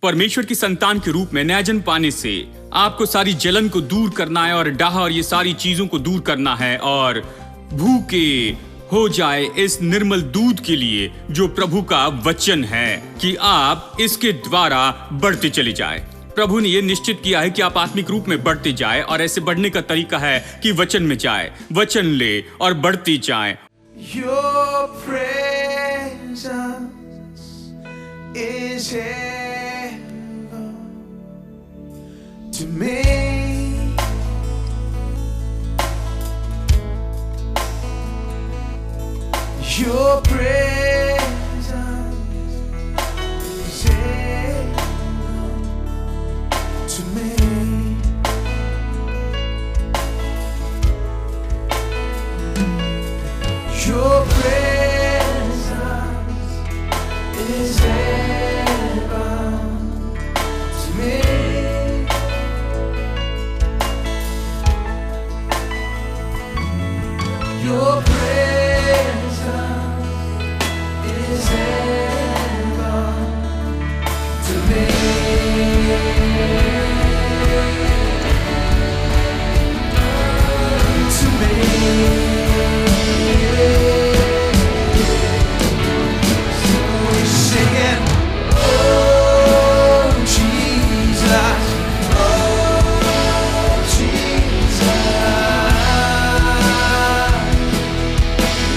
परमेश्वर की संतान के रूप में नया जन्म पाने से आपको सारी जलन को दूर करना है और डाह और ये सारी चीजों को दूर करना है और भूखे हो जाए इस निर्मल दूध के लिए जो प्रभु का वचन है कि आप इसके द्वारा बढ़ते चले जाए। प्रभु ने यह निश्चित किया है कि आप आत्मिक रूप में बढ़ते जाए और ऐसे बढ़ने का तरीका है कि वचन में जाए, वचन ले और बढ़ते जाए। Your presence is heaven to me. Your presence is heaven to me. Your presence is heaven to me. Your presence is heaven to me. To me. Singing, oh Jesus, oh Jesus,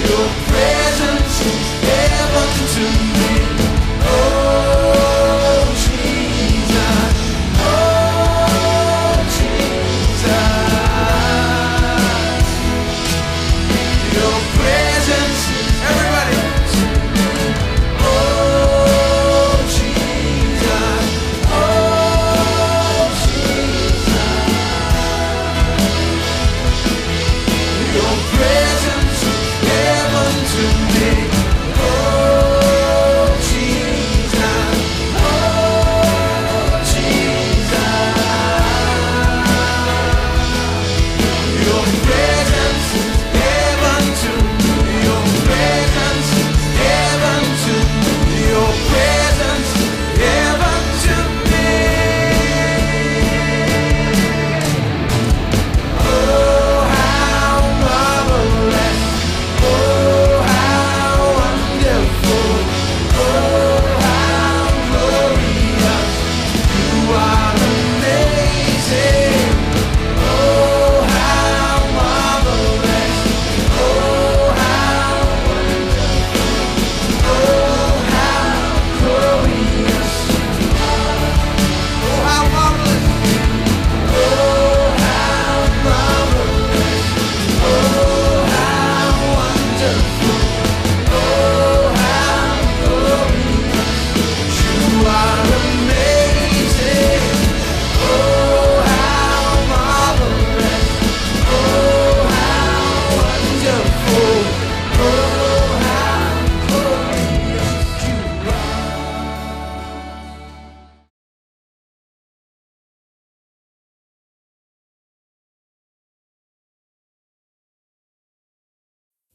your presence is heaven to me. Oh Jesus, oh Jesus, your presence, everybody.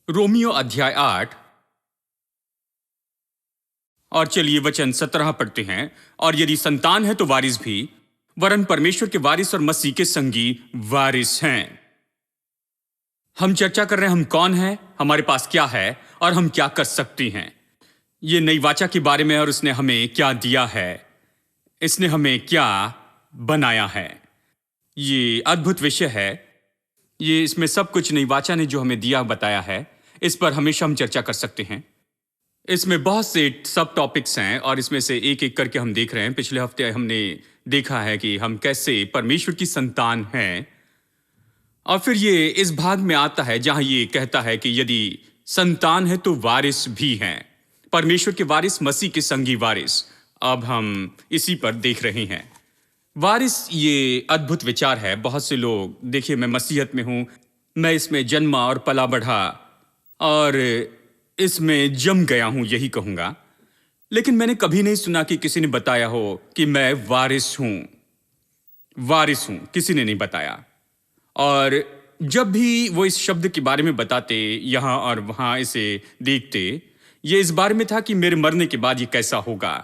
Romeo अध्याय 8 और चलिए वचन 17 पढ़ते हैं। और यदि संतान है तो वारिस भी, वरन परमेश्वर के वारिस और मसीह के संगी वारिस हैं। हम चर्चा कर रहे हैं हम कौन हैं, हमारे पास क्या है और हम क्या कर सकते हैं। ये नई वाचा के बारे में और उसने हमें क्या दिया है, इसने हमें क्या बनाया है। ये अद्भुत विषय है। ये इसमें सब कुछ नई वाचा ने जो हमें दिया बताया है, इस पर हमेशा हम चर्चा कर सकते हैं। इसमें बहुत से सब टॉपिक्स हैं और इसमें से एक एक करके हम देख रहे हैं। पिछले हफ्ते हमने देखा है कि हम कैसे परमेश्वर की संतान हैं, और फिर ये इस भाग में आता है जहां ये कहता है कि यदि संतान है तो वारिस भी हैं, परमेश्वर के वारिस, मसीह के संगी वारिस। अब हम इसी पर देख रहे हैं। वारिस ये अद्भुत विचार है। बहुत से लोग, देखिए मैं मसीहत में हूं, मैं इसमें जन्मा और पला बढ़ा और इसमें जम गया हूं, यही कहूंगा। लेकिन मैंने कभी नहीं सुना कि किसी ने बताया हो कि मैं वारिस हूं। वारिस हूं किसी ने नहीं बताया। और जब भी वो इस शब्द के बारे में बताते, यहां और वहां इसे देखते, ये इस बारे में था कि मेरे मरने के बाद ये कैसा होगा।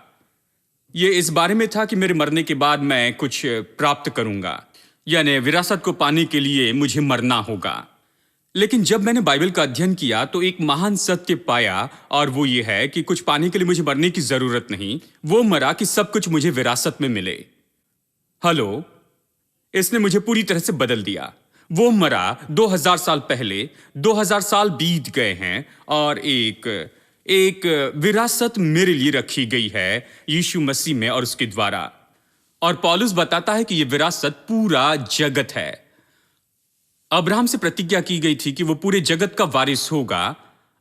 ये इस बारे में था कि मेरे मरने के बाद मैं कुछ प्राप्त करूंगा, यानी विरासत को पाने के लिए मुझे मरना होगा। लेकिन जब मैंने बाइबल का अध्ययन किया तो एक महान सत्य पाया, और वो ये है कि कुछ पाने के लिए मुझे मरने की जरूरत नहीं। वो मरा कि सब कुछ मुझे विरासत में मिले। हेलो, इसने मुझे पूरी तरह से बदल दिया। वो मरा 2000 साल पहले, 2000 साल बीत गए हैं और एक विरासत मेरे लिए रखी गई है यीशु मसीह में और उसके द्वारा। और पौलुस बताता है कि यह विरासत पूरा जगत है। अब्राहम से प्रतिज्ञा की गई थी कि वो पूरे जगत का वारिस होगा।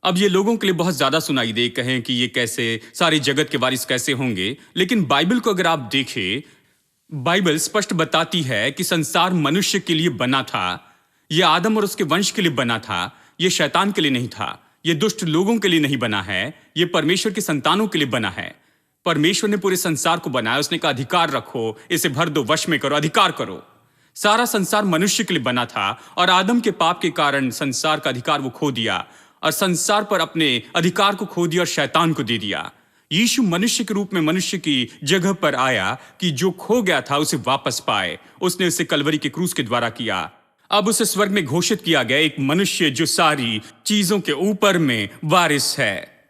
अब ये लोगों के लिए बहुत ज्यादा सुनाई दे, कहें कि ये कैसे सारे जगत के वारिस कैसे होंगे। लेकिन बाइबल को अगर आप देखें, बाइबल स्पष्ट बताती है कि संसार मनुष्य के लिए बना था। यह आदम और उसके वंश के लिए बना था। यह शैतान के लिए नहीं था। यह दुष्ट लोगों के लिए नहीं बना है। यह परमेश्वर के संतानों के लिए बना है। परमेश्वर ने पूरे संसार को बनाया। उसने कहा अधिकार रखो, इसे भर दो, वश में करो, अधिकार करो। सारा संसार मनुष्य के लिए बना था और आदम के पाप के कारण संसार का अधिकार वो खो दिया और संसार पर अपने अधिकार को खो दिया और शैतान को दे दिया। यीशु मनुष्य के रूप में मनुष्य की जगह पर आया कि जो खो गया था उसे वापस पाए। उसने उसे कलवरी के क्रूस के द्वारा किया। अब उसे स्वर्ग में घोषित किया गया एक मनुष्य जो सारी चीजों के ऊपर में वारिस है।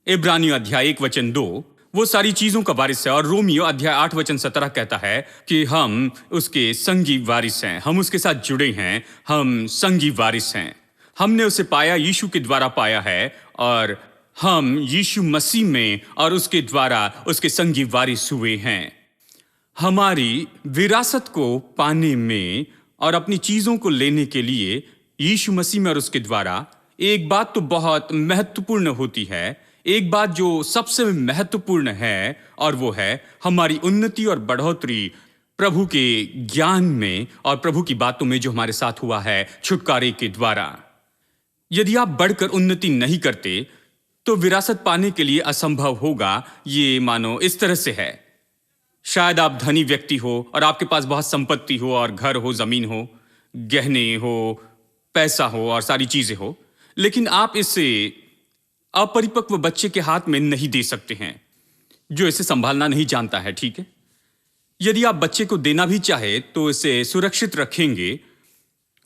इब्रानियों अध्याय 1:2 वो सारी चीजों का वारिस है। और रोमियो अध्याय 8:17 कहता है कि हम उसके संगी वारिस हैं। हम उसके साथ जुड़े हैं, हम संगी वारिस हैं। हमने उसे पाया, यीशु के द्वारा पाया है, और हम यीशु मसीह में और उसके द्वारा उसके संगी वारिस हुए हैं। हमारी विरासत को पाने में और अपनी चीजों को लेने के लिए यीशु मसीह में और उसके द्वारा एक बात तो बहुत महत्वपूर्ण होती है। एक बात जो सबसे महत्वपूर्ण है, और वो है हमारी उन्नति और बढ़ोतरी प्रभु के ज्ञान में और प्रभु की बातों में जो हमारे साथ हुआ है छुटकारे के द्वारा। यदि आप बढ़कर उन्नति नहीं करते तो विरासत पाने के लिए असंभव होगा। ये मानो इस तरह से है, शायद आप धनी व्यक्ति हो और आपके पास बहुत संपत्ति हो और घर हो, जमीन हो, गहने हो, पैसा हो और सारी चीजें हो, लेकिन आप इसे अपरिपक्व बच्चे के हाथ में नहीं दे सकते हैं जो इसे संभालना नहीं जानता है। ठीक है, यदि आप बच्चे को देना भी चाहे तो इसे सुरक्षित रखेंगे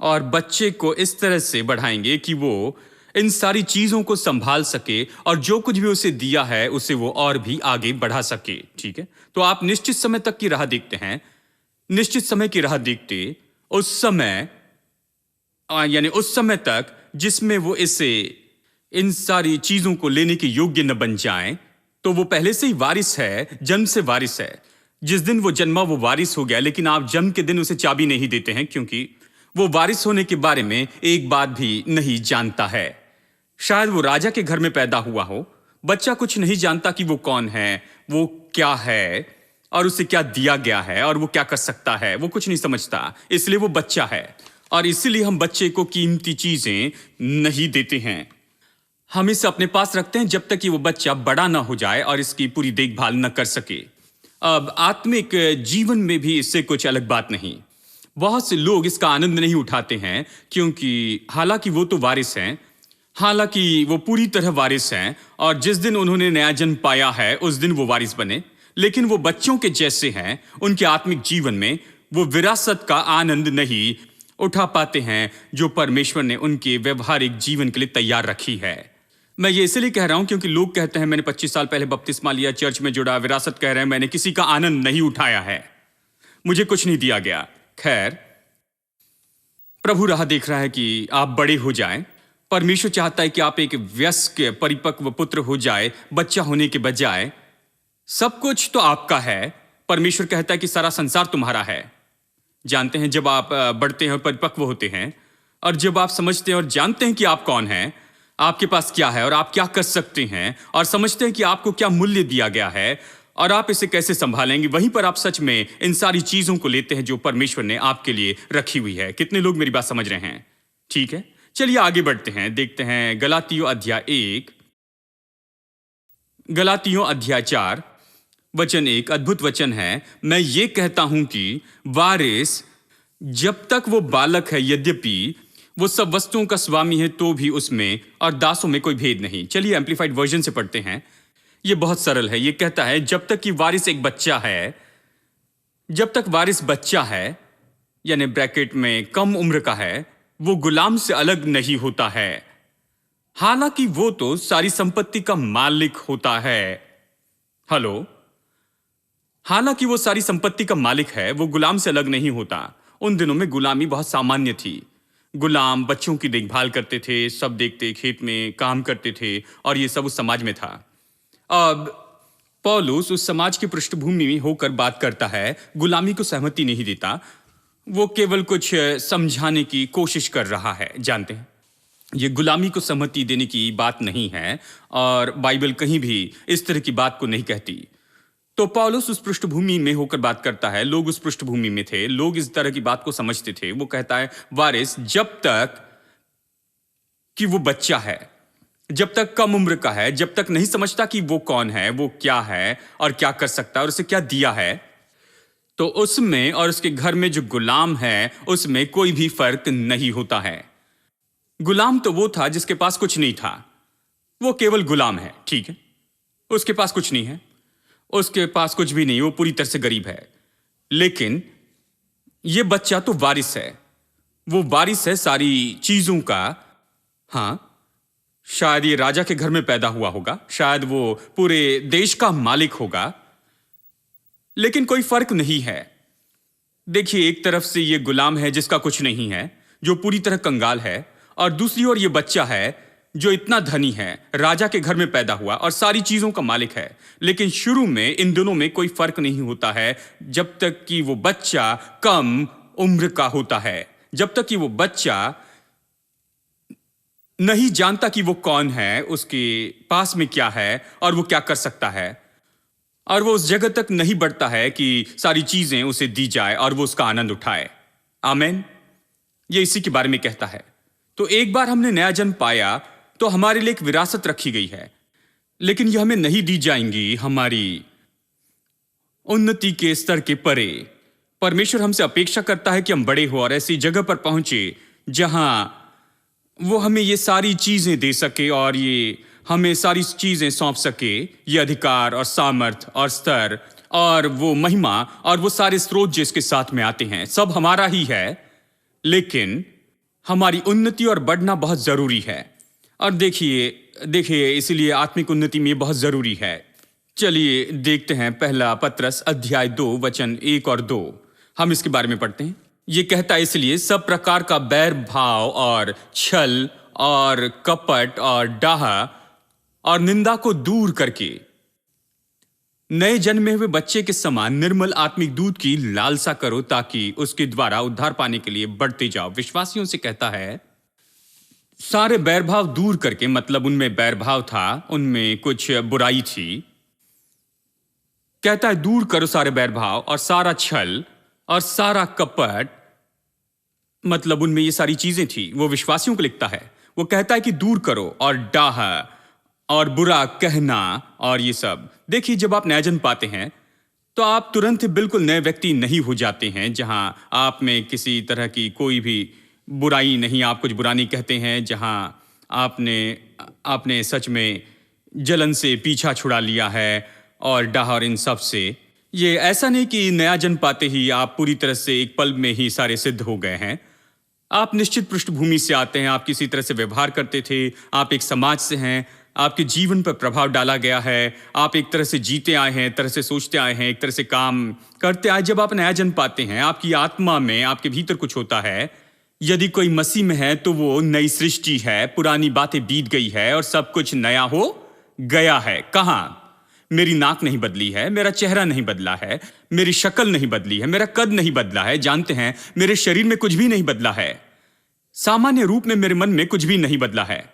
और बच्चे को इस तरह से बढ़ाएंगे कि वो इन सारी चीजों को संभाल सके और जो कुछ भी उसे दिया है उसे वो और भी आगे बढ़ा सके। ठीक है, तो आप निश्चित समय तक की राह देखते हैं। निश्चित समय की राह देखते उस समय, यानी उस समय तक जिसमें वो इसे इन सारी चीजों को लेने के योग्य न बन जाए, तो वो पहले से ही वारिस है, जन्म से वारिस है। जिस दिन वो जन्मा वो वारिस हो गया, लेकिन आप जन्म के दिन उसे चाबी नहीं देते हैं क्योंकि वो वारिस होने के बारे में एक बात भी नहीं जानता है। शायद वो राजा के घर में पैदा हुआ हो, बच्चा कुछ नहीं जानता कि वो कौन है, वो क्या है और उसे क्या दिया गया है और वो क्या कर सकता है, वो कुछ नहीं समझता, इसलिए वो बच्चा है। और इसीलिए हम बच्चे को कीमती चीजें नहीं देते हैं। हम इसे अपने पास रखते हैं जब तक कि वो बच्चा बड़ा ना हो जाए और इसकी पूरी देखभाल न कर सके। अब आत्मिक जीवन में भी इससे कुछ अलग बात नहीं। बहुत से लोग इसका आनंद नहीं उठाते हैं क्योंकि हालांकि वो तो वारिस हैं, हालांकि वो पूरी तरह वारिस हैं और जिस दिन उन्होंने नया जन्म पाया है उस दिन वो वारिस बने, लेकिन वो बच्चों के जैसे हैं। उनके आत्मिक जीवन में वो विरासत का आनंद नहीं उठा पाते हैं जो परमेश्वर ने उनके व्यवहारिक जीवन के लिए तैयार रखी है। मैं ये इसलिए कह रहा हूं क्योंकि लोग कहते हैं मैंने 25 साल पहले बपतिस्मा लिया, चर्च में जुड़ा, विरासत कह रहे हैं मैंने किसी का आनंद नहीं उठाया है, मुझे कुछ नहीं दिया गया। खैर, प्रभु राह देख रहा है कि आप बड़े हो जाएं। परमेश्वर चाहता है कि आप एक वयस्क परिपक्व पुत्र हो जाए, बच्चा होने के बजाय। सब कुछ तो आपका है। परमेश्वर कहता है कि सारा संसार तुम्हारा है। जानते हैं, जब आप बढ़ते हैं और परिपक्व होते हैं और जब आप समझते हैं और जानते हैं कि आप कौन हैं, आपके पास क्या है और आप क्या कर सकते हैं, और समझते हैं कि आपको क्या मूल्य दिया गया है और आप इसे कैसे संभालेंगे, वहीं पर आप सच में इन सारी चीजों को लेते हैं जो परमेश्वर ने आपके लिए रखी हुई है। कितने लोग मेरी बात समझ रहे हैं? ठीक है, चलिए आगे बढ़ते हैं। देखते हैं गलातियों अध्याय 1, गलातियों अध्याय 4 वचन 1। अद्भुत वचन है। मैं ये कहता हूं कि वारिस जब तक वो बालक है, यद्यपि वो सब वस्तुओं का स्वामी है, तो भी उसमें और दासों में कोई भेद नहीं। चलिए एम्पलीफाइड वर्जन से पढ़ते हैं। ये बहुत सरल है। ये कहता है जब तक कि वारिस एक बच्चा है, जब तक वारिस बच्चा है, यानी ब्रैकेट में कम उम्र का है, वो गुलाम से अलग नहीं होता है। हालांकि वो तो सारी संपत्ति का मालिक होता है। हेलो, हालांकि वो सारी संपत्ति का मालिक है, वो गुलाम से अलग नहीं होता। उन दिनों में गुलामी बहुत सामान्य थी। गुलाम बच्चों की देखभाल करते थे, सब देखते, खेत में काम करते थे, और ये सब उस समाज में था। अब पौलुस उस समाज की पृष्ठभूमि में होकर बात करता है, गुलामी को सहमति नहीं देता, वो केवल कुछ समझाने की कोशिश कर रहा है। जानते हैं, ये गुलामी को सहमति देने की बात नहीं है, और बाइबल कहीं भी इस तरह की बात को नहीं कहती। तो पौलुस उस पृष्ठभूमि में होकर बात करता है, लोग उस पृष्ठभूमि में थे, लोग इस तरह की बात को समझते थे। वो कहता है वारिस जब तक कि वो बच्चा है, जब तक कम उम्र का है, जब तक नहीं समझता कि वो कौन है, वो क्या है और क्या कर सकता है और उसे क्या दिया है, तो उसमें और उसके घर में जो गुलाम है उसमें कोई भी फर्क नहीं होता है। गुलाम तो वो था जिसके पास कुछ नहीं था, वो केवल गुलाम है, ठीक है, उसके पास कुछ नहीं है, उसके पास कुछ भी नहीं, वो पूरी तरह से गरीब है। लेकिन ये बच्चा तो वारिस है, वो वारिस है सारी चीजों का। हां, शायद ये राजा के घर में पैदा हुआ होगा, शायद वो पूरे देश का मालिक होगा, लेकिन कोई फर्क नहीं है। देखिए, एक तरफ से ये गुलाम है जिसका कुछ नहीं है, जो पूरी तरह कंगाल है, और दूसरी ओर ये बच्चा है जो इतना धनी है, राजा के घर में पैदा हुआ और सारी चीजों का मालिक है। लेकिन शुरू में इन दोनों में कोई फर्क नहीं होता है जब तक कि वो बच्चा कम उम्र का होता है, जब तक कि वो बच्चा नहीं जानता कि वो कौन है, उसके पास में क्या है और वो क्या कर सकता है, और वो उस जगह तक नहीं बढ़ता है कि सारी चीजें उसे दी जाए और वो उसका आनंद उठाए। आमीन। ये इसी के बारे में कहता है। तो एक बार हमने नया जन्म पाया तो हमारे लिए एक विरासत रखी गई है, लेकिन यह हमें नहीं दी जाएंगी हमारी उन्नति के स्तर के परे। परमेश्वर हमसे अपेक्षा करता है कि हम बड़े हो और ऐसी जगह पर पहुंचे जहां वो हमें ये सारी चीजें दे सके और ये हमें सारी चीजें सौंप सके, ये अधिकार और सामर्थ और स्तर और वो महिमा और वो सारे स्रोत जिसके साथ में आते हैं, सब हमारा ही है। लेकिन हमारी उन्नति और बढ़ना बहुत जरूरी है। और देखिए इसलिए आत्मिक उन्नति में बहुत जरूरी है। चलिए देखते हैं पहला पत्रस अध्याय 2 वचन 1 और 2। हम इसके बारे में पढ़ते हैं। ये कहता है, इसलिए सब प्रकार का बैर भाव और छल और कपट और डाह और निंदा को दूर करके नए जन्मे हुए बच्चे के समान निर्मल आत्मिक दूध की लालसा करो, ताकि उसके द्वारा उद्धार पाने के लिए बढ़ते जाओ। विश्वासियों से कहता है सारे बैरभाव दूर करके, मतलब उनमें बैरभाव था, उनमें कुछ बुराई थी। कहता है दूर करो सारे बैरभाव और सारा छल और सारा कपट, मतलब उनमें ये सारी चीजें थी। वो विश्वासियों को लिखता है, वो कहता है कि दूर करो, और डाह और बुरा कहना और ये सब। देखिए, जब आप नया जन्म पाते हैं तो आप तुरंत बिल्कुल नए व्यक्ति नहीं हो जाते हैं, जहां आप में किसी तरह की कोई भी बुराई नहीं, आप कुछ बुरा नहीं कहते हैं, जहां आपने सच में जलन से पीछा छुड़ा लिया है और डाह और इन सब से। ये ऐसा नहीं कि नया जन्म पाते ही आप पूरी तरह से एक पल में ही सारे सिद्ध हो गए हैं। आप निश्चित पृष्ठभूमि से आते हैं, आप किसी तरह से व्यवहार करते थे, आप एक समाज से हैं, आपके जीवन पर प्रभाव डाला गया है, आप एक तरह से जीते आए हैं, एक तरह से सोचते आए हैं, एक तरह से काम करते आए। जब आप नया जन्म पाते हैं, आपकी आत्मा में, आपके भीतर कुछ होता है। यदि कोई मसीह में है तो वो नई सृष्टि है, पुरानी बातें बीत गई है और सब कुछ नया हो गया है। कहां? मेरी नाक नहीं बदली है, मेरा चेहरा नहीं बदला है, मेरी शक्ल नहीं बदली है, मेरा कद नहीं बदला है, जानते हैं, मेरे शरीर में कुछ भी नहीं बदला है, सामान्य रूप में मेरे मन में कुछ भी नहीं बदला है।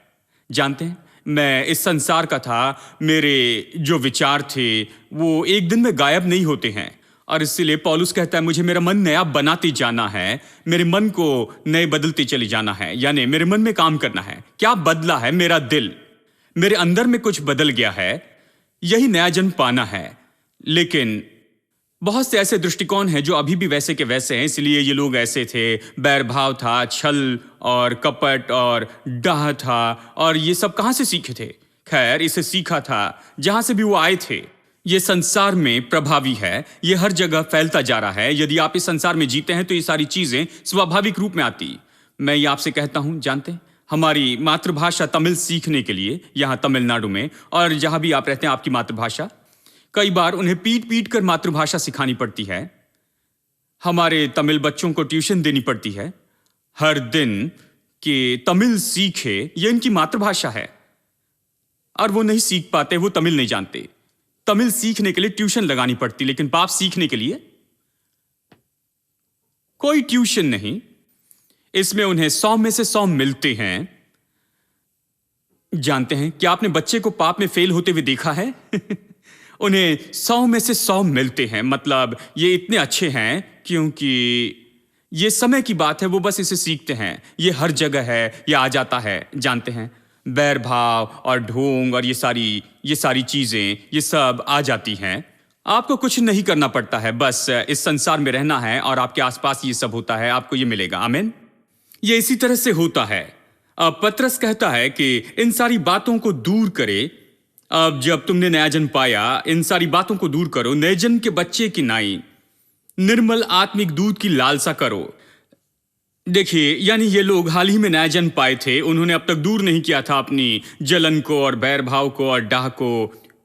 जानते हैं, मैं इस संसार का था, मेरे जो विचार थे वो एक दिन में गायब नहीं होते हैं। और इसलिए पौलुस कहता है मुझे मेरा मन नया बनाते जाना है, मेरे मन को नए बदलते चले जाना है, यानी मेरे मन में काम करना है। क्या बदला है? मेरा दिल, मेरे अंदर में कुछ बदल गया है, यही नया जन्म पाना है। लेकिन बहुत से ऐसे दृष्टिकोण हैं जो अभी भी वैसे के वैसे हैं, इसलिए ये लोग ऐसे थे। बैरभाव था, छल और कपट और डाह था, और ये सब कहां से सीखे थे? खैर, इसे सीखा था जहां से भी वो आए थे। ये संसार में प्रभावी है, ये हर जगह फैलता जा रहा है। यदि आप इस संसार में जीते हैं तो ये सारी चीजें स्वाभाविक रूप में आती। मैं ये आपसे कहता हूं, जानते हैं, हमारी मातृभाषा तमिल सीखने के लिए यहां तमिलनाडु में और जहां भी आप रहते हैं आपकी मातृभाषा, कई बार उन्हें पीट पीट कर मातृभाषा सिखानी पड़ती है। हमारे तमिल बच्चों को ट्यूशन देनी पड़ती है हर दिन कि तमिल सीखे, यह इनकी मातृभाषा है। और वो नहीं सीख पाते, वो तमिल नहीं जानते। तमिल सीखने के लिए ट्यूशन लगानी पड़ती, लेकिन पाप सीखने के लिए कोई ट्यूशन नहीं। इसमें उन्हें 100 में से 100 मिलते हैं। जानते हैं क्या आपने बच्चे को पाप में फेल होते हुए देखा है? उन्हें 100 में से 100 मिलते हैं। मतलब ये इतने अच्छे हैं क्योंकि ये समय की बात है, वो बस इसे सीखते हैं। ये हर जगह है, ये आ जाता है। जानते हैं, बैर भाव और ढोंग और ये सारी चीजें, ये सब आ जाती हैं। आपको कुछ नहीं करना पड़ता है, बस इस संसार में रहना है और आपके आसपास ये सब होता है, आपको ये मिलेगा। आमीन। ये इसी तरह से होता है। अब पतरस कहता है कि इन सारी बातों को दूर करे। अब जब तुमने नया जन्म पाया, इन सारी बातों को दूर करो। नए जन्म के बच्चे की नाई निर्मल आत्मिक दूध की लालसा करो। देखिए, यानी ये लोग हाल ही में नया जन्म पाए थे। उन्होंने अब तक दूर नहीं किया था अपनी जलन को और बैर भाव को और डाह को।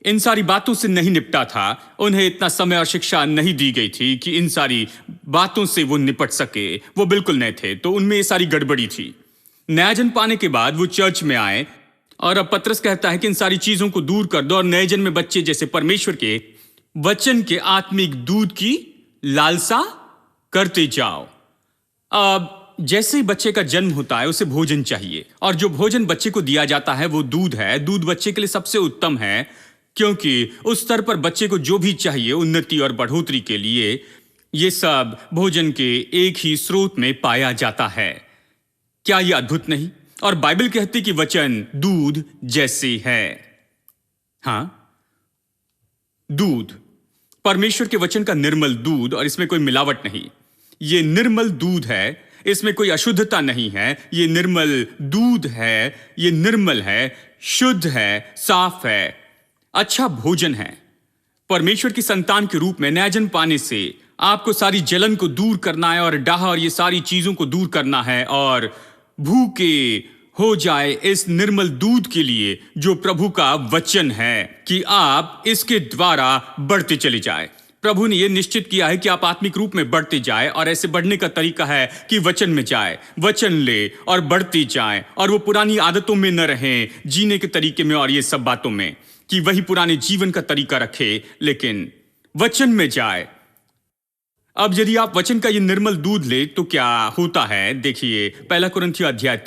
इन सारी बातों से नहीं निपटा था। उन्हें इतना समय और शिक्षा नहीं दी गई थी कि इन सारी बातों से वो निपट सके। वो बिल्कुल नए थे, तो उनमें ये सारी गड़बड़ी थी। नया जन्म पाने के बाद वो चर्च में आए और अब पतरस कहता है कि इन सारी चीजों को दूर कर दो और नए जन्म में बच्चे जैसे परमेश्वर के वचन के आत्मिक दूध की लालसा करते जाओ। अब जैसे ही बच्चे का जन्म होता है उसे भोजन चाहिए, और जो भोजन बच्चे को दिया जाता है वो दूध है। दूध बच्चे के लिए सबसे उत्तम है क्योंकि उस स्तर पर बच्चे को जो भी चाहिए उन्नति और बढ़ोतरी के लिए, ये सब भोजन के एक ही स्रोत में पाया जाता है। क्या यह अद्भुत नहीं? और बाइबल कहती कि वचन दूध जैसे है। हां, दूध, परमेश्वर के वचन का निर्मल दूध, और इसमें कोई मिलावट नहीं। ये निर्मल दूध है, इसमें कोई अशुद्धता नहीं है। ये निर्मल दूध है, ये निर्मल है, शुद्ध है, साफ है, अच्छा भोजन है। परमेश्वर की संतान के रूप में नया जन्म पाने से आपको सारी जलन को दूर करना है और डाह और ये सारी चीजों को दूर करना है और भूखे हो जाए इस निर्मल दूध के लिए जो प्रभु का वचन है, कि आप इसके द्वारा बढ़ते चले जाए। प्रभु ने यह निश्चित किया है कि आप आत्मिक रूप में बढ़ते जाए, और ऐसे बढ़ने का तरीका है कि वचन में जाए, वचन ले और बढ़ते जाए, और वो पुरानी आदतों में न रहें, जीने के तरीके में और ये सब बातों में, कि वही पुराने जीवन का तरीका रखे, लेकिन वचन में जाए। अब यदि आप वचन का ये निर्मल दूध ले तो क्या होता है? देखिए, पहला कुरिन्थियों अध्याय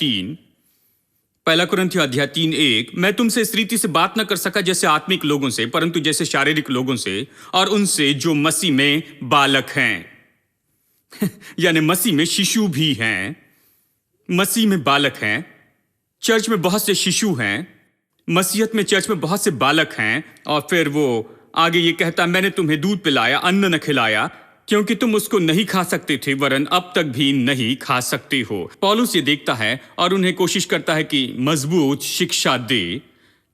3:1, मैं तुमसे इस रीति से बात न कर सका जैसे आत्मिक लोगों से, परंतु जैसे शारीरिक लोगों से, और उनसे जो मसीह में बालक हैं। यानी मसीह में शिशु भी हैं, मसीह में बालक हैं। चर्च में बहुत से शिशु हैं, मसीहत में चर्च में बहुत से बालक हैं। और फिर वो आगे ये कहता, मैंने तुम्हें दूध पिलाया, अन्न न खिलाया, क्योंकि तुम उसको नहीं खा सकते थे, वरन अब तक भी नहीं खा सकते हो। पौलुस ये देखता है और उन्हें कोशिश करता है कि मजबूत शिक्षा दे,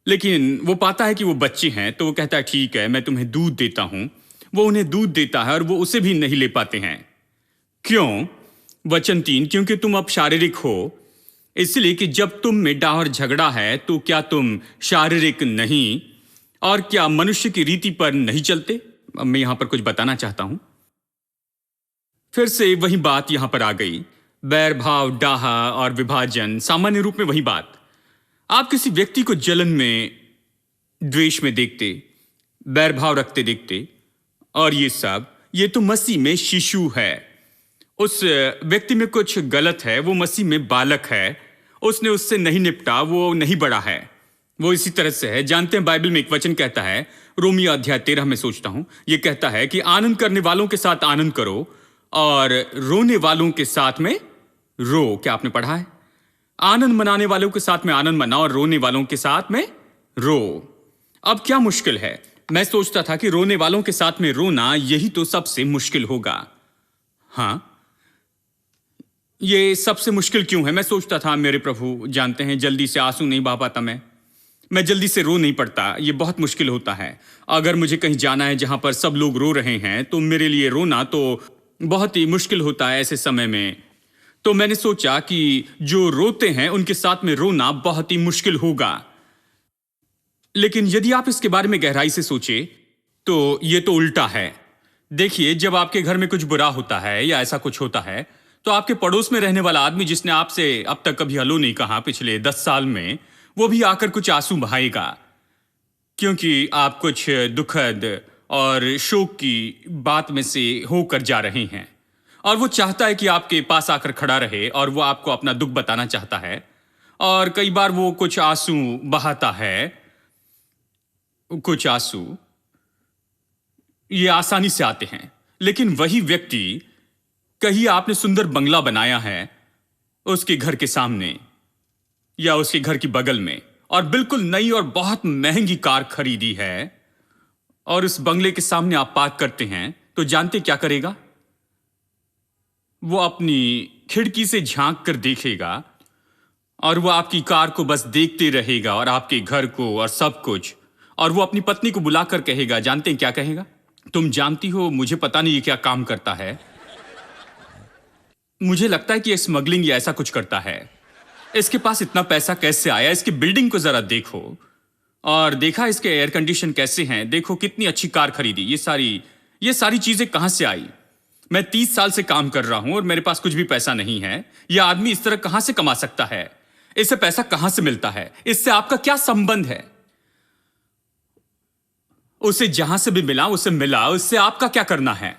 लेकिन वो पाता है कि वो बच्चे हैं, तो वो कहता है ठीक है, मैं तुम्हें दूध देता हूं। वो उन्हें दूध देता है और वो उसे भी नहीं ले पाते हैं। क्यों? वचन 3, क्योंकि तुम अब शारीरिक हो, इसलिए कि जब तुम में डाह और झगड़ा है तो क्या तुम शारीरिक नहीं, और क्या मनुष्य की रीति पर नहीं चलते? अब मैं यहां पर कुछ बताना चाहता हूं। फिर से वही बात यहां पर आ गई, बैर भाव, डाह और विभाजन, सामान्य रूप में वही बात। आप किसी व्यक्ति को जलन में, द्वेष में देखते, बैर भाव रखते देखते, और ये सब, ये तो मसीह में शिशु है। उस व्यक्ति में कुछ गलत है, वो मसीह में बालक है, उसने उससे नहीं निपटा, वो नहीं बड़ा है, वो इसी तरह से है। जानते हैं, बाइबल में एक वचन कहता है, रोमियो अध्याय 13 में सोचता हूं, ये कहता है कि आनंद करने वालों के साथ आनंद करो और रोने वालों के साथ में रो। क्या आपने पढ़ा है? आनंद मनाने वालों के साथ में आनंद मनाओ और रोने वालों के साथ में रो। अब क्या मुश्किल है? मैं सोचता था कि रोने वालों के साथ में रोना यही तो सबसे मुश्किल होगा। हां, ये सबसे मुश्किल क्यों है? मैं सोचता था, मेरे प्रभु जानते हैं, जल्दी से आंसू नहीं बहा पाता मैं, मैं जल्दी से रो नहीं पड़ता, ये बहुत मुश्किल होता है। अगर मुझे कहीं जाना है जहां पर सब लोग रो रहे हैं तो मेरे लिए रोना तो बहुत ही मुश्किल होता है ऐसे समय में। तो मैंने सोचा कि जो रोते हैं उनके साथ में रोना बहुत ही मुश्किल होगा। लेकिन यदि आप इसके बारे में गहराई से सोचे तो ये तो उल्टा है। देखिए, जब आपके घर में कुछ बुरा होता है या ऐसा कुछ होता है तो आपके पड़ोस में रहने वाला आदमी जिसने आपसे अब तक कभी हेलो नहीं कहा पिछले 10 साल में, वो भी आकर कुछ आंसू बहाएगा, क्योंकि आप कुछ दुखद और शोक की बात में से होकर जा रहे हैं और वो चाहता है कि आपके पास आकर खड़ा रहे और वो आपको अपना दुख बताना चाहता है। और कई बार वो कुछ आंसू बहाता है। कुछ आंसू ये आसानी से आते हैं, लेकिन वही व्यक्ति, कहीं आपने सुंदर बंगला बनाया है उसके घर के सामने या उसके घर की बगल में और बिल्कुल नई और बहुत महंगी कार खरीदी है और उस बंगले के सामने आप पार्क करते हैं, तो जानते क्या करेगा? वो अपनी खिड़की से झांक कर देखेगा और वो आपकी कार को बस देखते रहेगा और आपके घर को और सब कुछ। और वो अपनी पत्नी को बुलाकर कहेगा, जानते हैं क्या कहेगा? तुम जानती हो, मुझे पता नहीं ये क्या काम करता है, मुझे लगता है कि ये स्मगलिंग या ऐसा कुछ करता है। इसके पास इतना पैसा कैसे आया? इसकी बिल्डिंग को जरा देखो और देखा इसके एयर कंडीशन कैसे हैं, देखो कितनी अच्छी कार खरीदी, ये सारी चीजें कहां से आई? मैं 30 साल से काम कर रहा हूं और मेरे पास कुछ भी पैसा नहीं है। यह आदमी इस तरह कहां से कमा सकता है? इससे पैसा कहां से मिलता है? इससे आपका क्या संबंध है? उसे जहां से भी मिला उसे मिला, उससे आपका क्या करना है?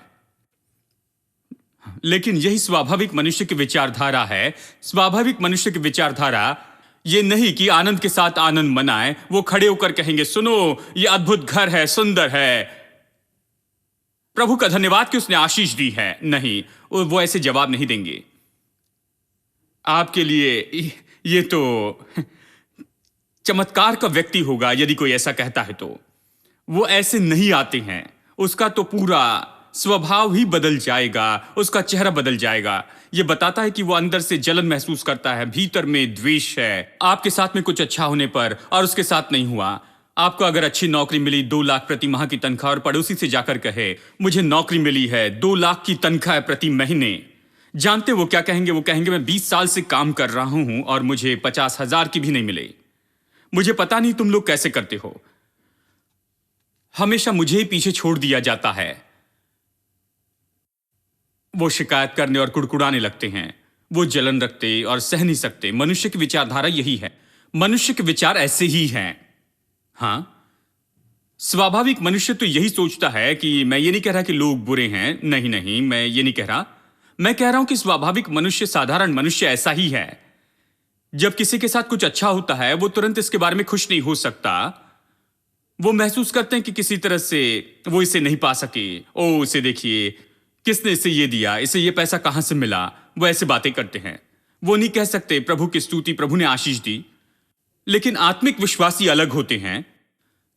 लेकिन यही स्वाभाविक मनुष्य की विचारधारा है। स्वाभाविक मनुष्य की विचारधारा ये नहीं कि आनंद के साथ आनंद मनाए। वो खड़े होकर कहेंगे, सुनो ये अद्भुत घर है, सुंदर है, प्रभु का धन्यवाद कि उसने आशीष दी है। नहीं, वो ऐसे जवाब नहीं देंगे। आपके लिए ये तो चमत्कार का व्यक्ति होगा यदि कोई ऐसा कहता है। तो वो ऐसे नहीं आते हैं। उसका तो पूरा स्वभाव ही बदल जाएगा, उसका चेहरा बदल जाएगा। ये बताता है कि वो अंदर से जलन महसूस करता है, भीतर में द्वेष है आपके साथ में कुछ अच्छा होने पर और उसके साथ नहीं हुआ। आपको अगर अच्छी नौकरी मिली, 2 लाख प्रति माह की तनख्वाह, और पड़ोसी से जाकर कहे मुझे नौकरी मिली है 2 लाख की तनख्वाह प्रति महीने, जानते वो क्या कहेंगे? वो कहेंगे मैं 20 साल से काम कर रहा हूं और मुझे 50,000 की भी नहीं मिले। मुझे पता नहीं तुम लोग कैसे करते हो, हमेशा मुझे ही पीछे छोड़ दिया जाता है। वो शिकायत करने और कुड़कुड़ाने लगते हैं। वो जलन रखते और सह नहीं सकते। मनुष्य की विचारधारा यही है। मनुष्य के विचार ऐसे ही हैं। हां, स्वाभाविक मनुष्य तो यही सोचता है कि मैं ये नहीं कह रहा कि लोग बुरे हैं, नहीं, मैं ये नहीं कह रहा। मैं कह रहा हूं कि स्वाभाविक मनुष्य, साधारण मनुष्य ऐसा ही है। जब किसी के साथ कुछ अच्छा होता है वो तुरंत इसके बारे में खुश नहीं हो सकता। वो महसूस करते हैं कि किसी तरह से वो इसे नहीं पा सके। ओ इसे देखिए, किसने इसे ये दिया, इसे ये पैसा कहां से मिला। वो ऐसे बातें करते हैं। वो नहीं कह सकते प्रभु की स्तुति, प्रभु ने आशीष दी। लेकिन आत्मिक विश्वासी अलग होते हैं।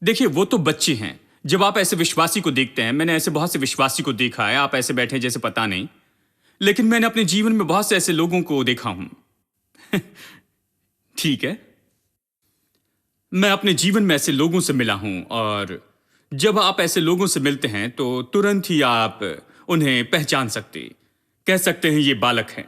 देखिए, वो तो बच्चे हैं। जब आप ऐसे विश्वासी को देखते हैं, मैंने ऐसे बहुत से विश्वासी को देखा है, आप ऐसे बैठे जैसे पता नहीं, लेकिन मैंने अपने जीवन में बहुत से ऐसे लोगों को देखा हूं। ठीक है, मैं अपने जीवन में ऐसे लोगों से मिला हूं और जब आप ऐसे लोगों से मिलते हैं तो तुरंत ही आप उन्हें पहचान सकते, कह सकते हैं ये बालक है।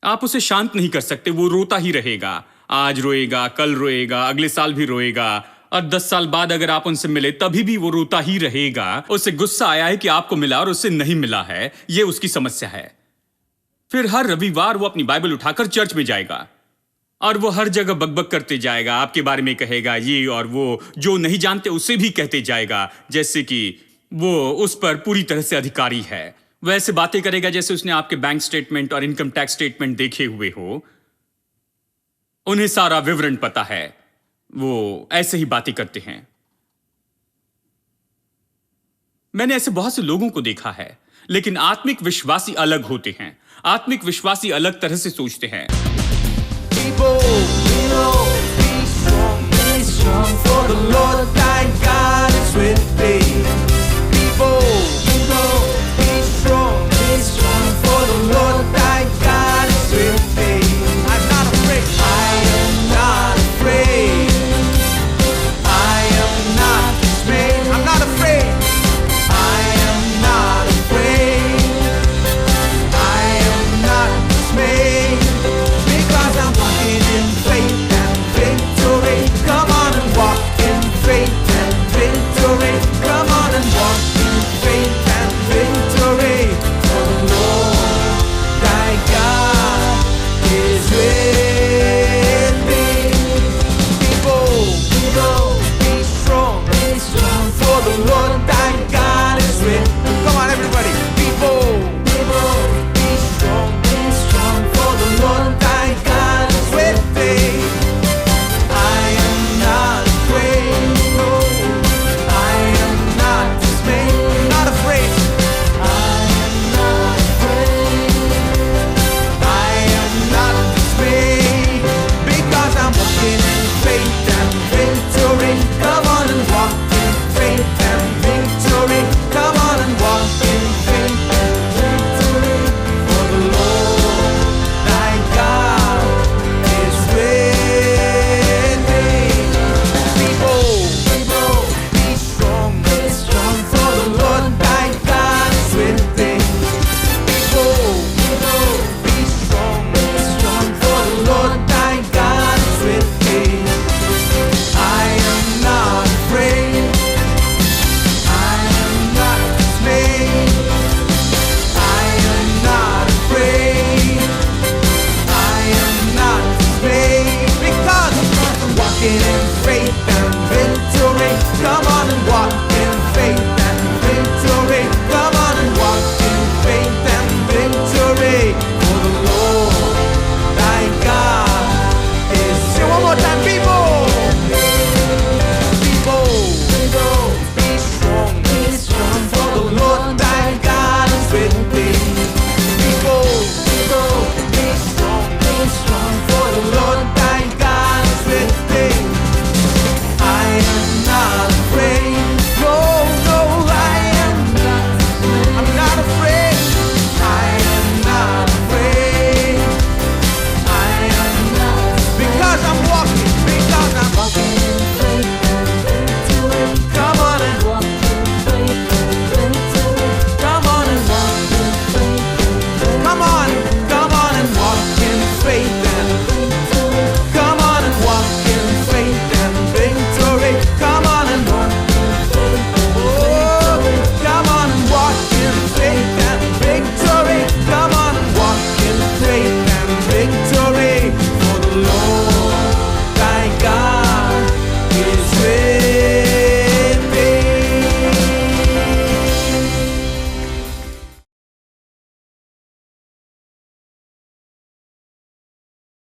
आप उसे शांत नहीं कर सकते, वो रोता ही रहेगा। आज रोएगा, कल रोएगा, अगले साल भी रोएगा और 10 साल बाद अगर आप उनसे मिले तभी भी वो रोता ही रहेगा। उसे गुस्सा आया है कि आपको मिला और उसे नहीं मिला है, ये उसकी समस्या है। फिर हर रविवार वो अपनी बाइबल उठाकर चर्च में जाएगा और वो हर जगह बकबक करते जाएगा, आपके बारे में कहेगा ये और वो, जो नहीं जानते उसे भी कहते जाएगा, जैसे कि वो उस पर पूरी तरह से अधिकारी है। वैसे बातें करेगा जैसे उसने आपके बैंक स्टेटमेंट और इनकम टैक्स स्टेटमेंट देखे हुए हो, उन्हें सारा विवरण पता है। वो ऐसे ही बातें करते हैं। मैंने ऐसे बहुत से लोगों को देखा है। लेकिन आत्मिक विश्वासी अलग होते हैं। आत्मिक विश्वासी अलग तरह से सोचते हैं। People, be strong for the Lord thy God.